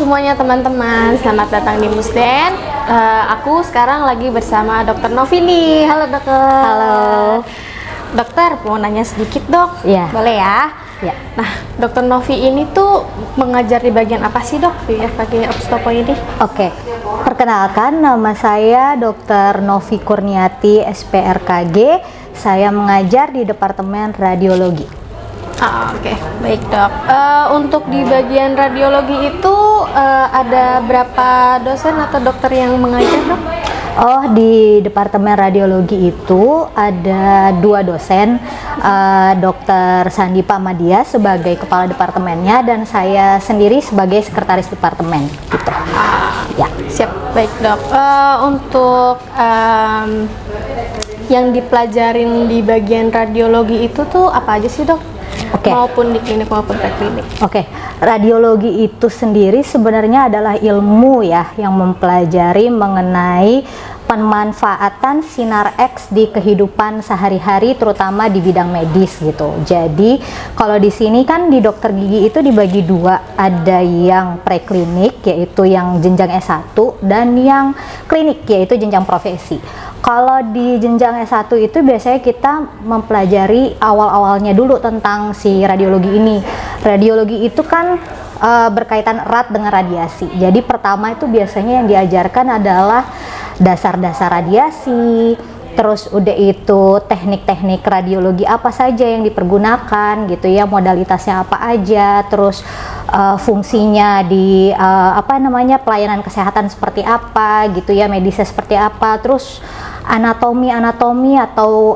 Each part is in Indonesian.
semuanya teman-teman, selamat datang di Musden. Aku sekarang lagi bersama Dokter Novi nih. Halo dokter. Halo. Dokter, mau nanya sedikit dok? Iya. Boleh ya? Ya. Nah, Dokter Novi ini tuh mengajar di bagian apa sih dok di FKG Obstopo ini? Oke. Perkenalkan, nama saya Dokter Novi Kurniati, SPRKG. Saya mengajar di Departemen Radiologi. Oke, baik dok. Untuk di bagian radiologi itu ada berapa dosen atau dokter yang mengajar dok? Oh, di Departemen Radiologi itu ada 2 dosen, Dr. Sandi Pamadia sebagai kepala departemennya dan saya sendiri sebagai sekretaris departemen. Gitu. Ya, siap, baik dok. Untuk yang dipelajarin di bagian radiologi itu tuh apa aja sih dok? Oke. Maupun di klinik maupun preklinik. Oke, radiologi itu sendiri sebenarnya adalah ilmu ya yang mempelajari mengenai pemanfaatan sinar X di kehidupan sehari-hari terutama di bidang medis gitu. Jadi kalau di sini kan di dokter gigi itu dibagi 2, ada yang preklinik yaitu yang jenjang S1 dan yang klinik yaitu jenjang profesi. Kalau di jenjang S1 itu biasanya kita mempelajari awal-awalnya dulu tentang si radiologi ini. Radiologi itu kan berkaitan erat dengan radiasi. Jadi pertama itu biasanya yang diajarkan adalah dasar-dasar radiasi, terus udah itu teknik-teknik radiologi apa saja yang dipergunakan gitu ya, modalitasnya apa aja, terus fungsinya di pelayanan kesehatan seperti apa gitu ya, medisnya seperti apa, terus anatomi atau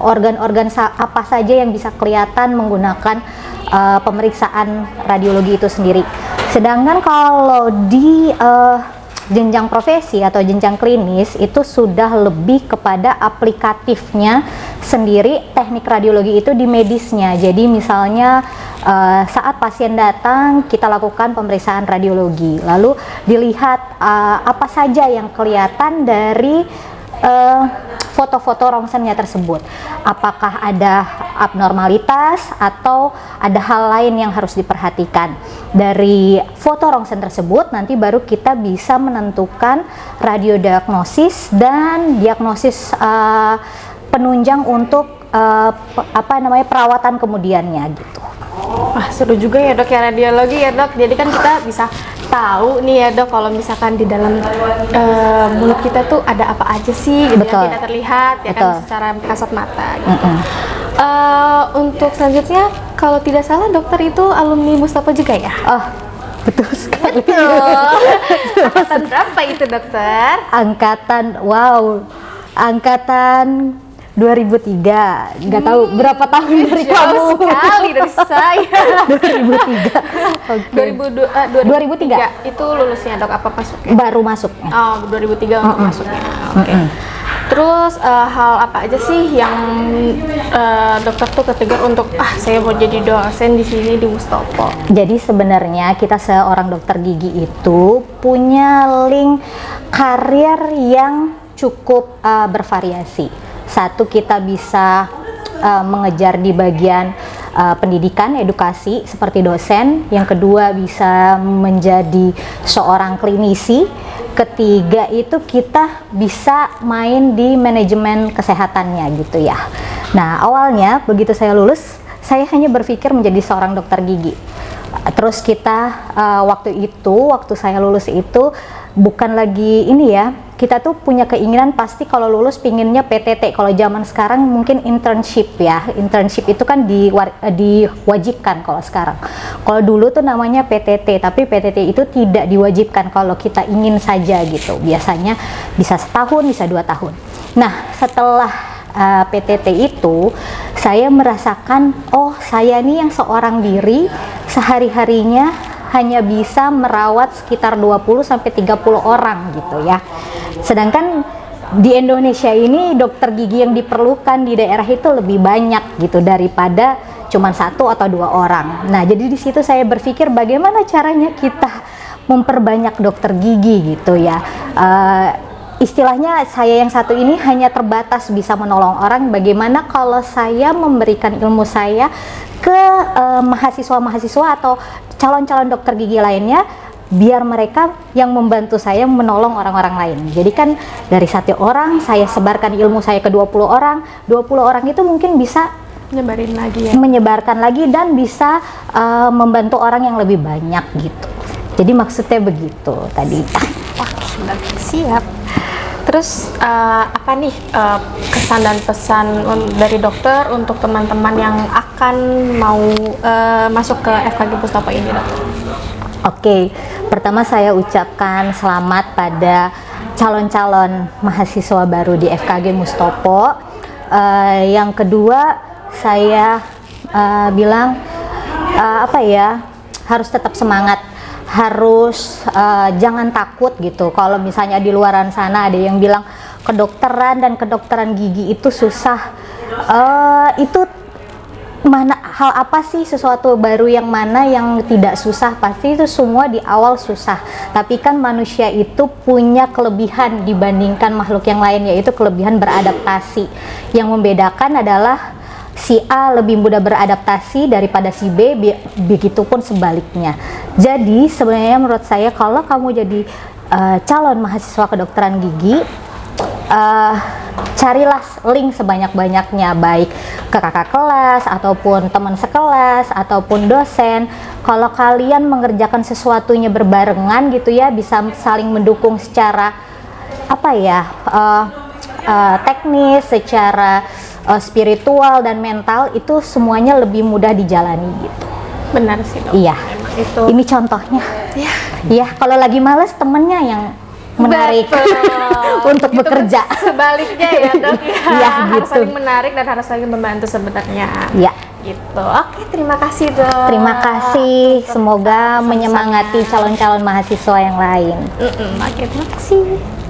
organ-organ apa saja yang bisa kelihatan menggunakan pemeriksaan radiologi itu sendiri. Sedangkan kalau di jenjang profesi atau jenjang klinis itu sudah lebih kepada aplikatifnya sendiri teknik radiologi itu di medisnya. Jadi misalnya saat pasien datang kita lakukan pemeriksaan radiologi, lalu dilihat apa saja yang kelihatan dari foto-foto rongsennya tersebut, apakah ada abnormalitas atau ada hal lain yang harus diperhatikan. Dari foto rongsen tersebut nanti baru kita bisa menentukan radiodiagnosis dan diagnosis penunjang untuk perawatan kemudiannya gitu. Wah, seru juga ya dok ya radiologi ya dok. Jadi kan kita bisa tahu nih ya dok kalau misalkan di dalam mulut kita tuh ada apa aja sih gitu yang tidak terlihat ya. Betul. Kan secara kasat mata gitu. Untuk selanjutnya kalau tidak salah dokter itu alumni Mustafa juga ya? Oh, betul sekali. Angkatan berapa itu dokter? Angkatan 2003, nggak tahu berapa tahun dari kamu. Jauh sekali dari saya. 2003. Okay. 2003 itu lulusnya dok, apa masuknya? Baru masuknya. Oh, 2003 untuk masuknya. Oke. Terus hal apa aja sih yang dokter tuh ketrigger untuk saya mau jadi dosen di sini di Mustopo? Jadi sebenarnya kita seorang dokter gigi itu punya link karir yang cukup bervariasi. Satu, kita bisa mengejar di bagian pendidikan, edukasi seperti dosen. Yang kedua, bisa menjadi seorang klinisi. Ketiga itu kita bisa main di manajemen kesehatannya gitu ya. Nah, awalnya begitu saya lulus, saya hanya berpikir menjadi seorang dokter gigi. Terus kita waktu saya lulus itu bukan lagi ini ya, kita tuh punya keinginan pasti kalau lulus pinginnya PTT. Kalau zaman sekarang mungkin internship ya, internship itu kan diwajibkan kalau sekarang. Kalau dulu tuh namanya PTT, tapi PTT itu tidak diwajibkan kalau kita ingin saja gitu. Biasanya bisa setahun, bisa 2 tahun. Nah, setelah PTT itu saya merasakan, oh saya nih yang seorang diri sehari-harinya hanya bisa merawat sekitar 20-30 orang gitu ya. Sedangkan di Indonesia ini dokter gigi yang diperlukan di daerah itu lebih banyak gitu daripada cuma 1 atau 2 orang. Nah, jadi di situ saya berpikir bagaimana caranya kita memperbanyak dokter gigi gitu ya. istilahnya saya yang satu ini hanya terbatas bisa menolong orang. Bagaimana kalau saya memberikan ilmu saya ke mahasiswa-mahasiswa atau calon-calon dokter gigi lainnya, biar mereka yang membantu saya menolong orang-orang lain. Jadi kan dari 1 orang saya sebarkan ilmu saya ke 20 orang, 20 orang itu mungkin bisa Nyebarin lagi ya. menyebarkan lagi dan bisa membantu orang yang lebih banyak gitu. Jadi maksudnya begitu tadi. Oke, siap. Terus apa nih kesan dan pesan dari dokter untuk teman-teman yang akan mau masuk ke FKG Mustopo ini, Dok? Oke, pertama saya ucapkan selamat pada calon-calon mahasiswa baru di FKG Mustopo. Yang kedua, saya bilang harus tetap semangat, harus jangan takut gitu. Kalau misalnya di luaran sana ada yang bilang kedokteran dan kedokteran gigi itu susah, itu mana hal apa sih, sesuatu baru yang mana yang tidak susah? Pasti itu semua di awal susah, tapi kan manusia itu punya kelebihan dibandingkan makhluk yang lain, yaitu kelebihan beradaptasi. Yang membedakan adalah si A lebih mudah beradaptasi daripada si B, begitupun sebaliknya. Jadi sebenarnya menurut saya kalau kamu jadi calon mahasiswa kedokteran gigi, carilah link sebanyak-banyaknya, baik ke kakak kelas ataupun teman sekelas ataupun dosen. Kalau kalian mengerjakan sesuatunya berbarengan gitu ya, bisa saling mendukung secara teknis, secara spiritual dan mental, itu semuanya lebih mudah dijalani gitu. Benar sih, Dok. Iya, Itu. ini contohnya. Ya. Iya, kalau lagi males temennya yang menarik untuk Begitu bekerja. Sebaliknya ya, Dok. Iya, Harus gitu. saling menarik dan harus saling membantu sebenarnya. Iya. Gitu. Oke, terima kasih, Dok. Terima kasih, semoga Sama-sama. menyemangati calon-calon mahasiswa yang lain. Oke, terima kasih.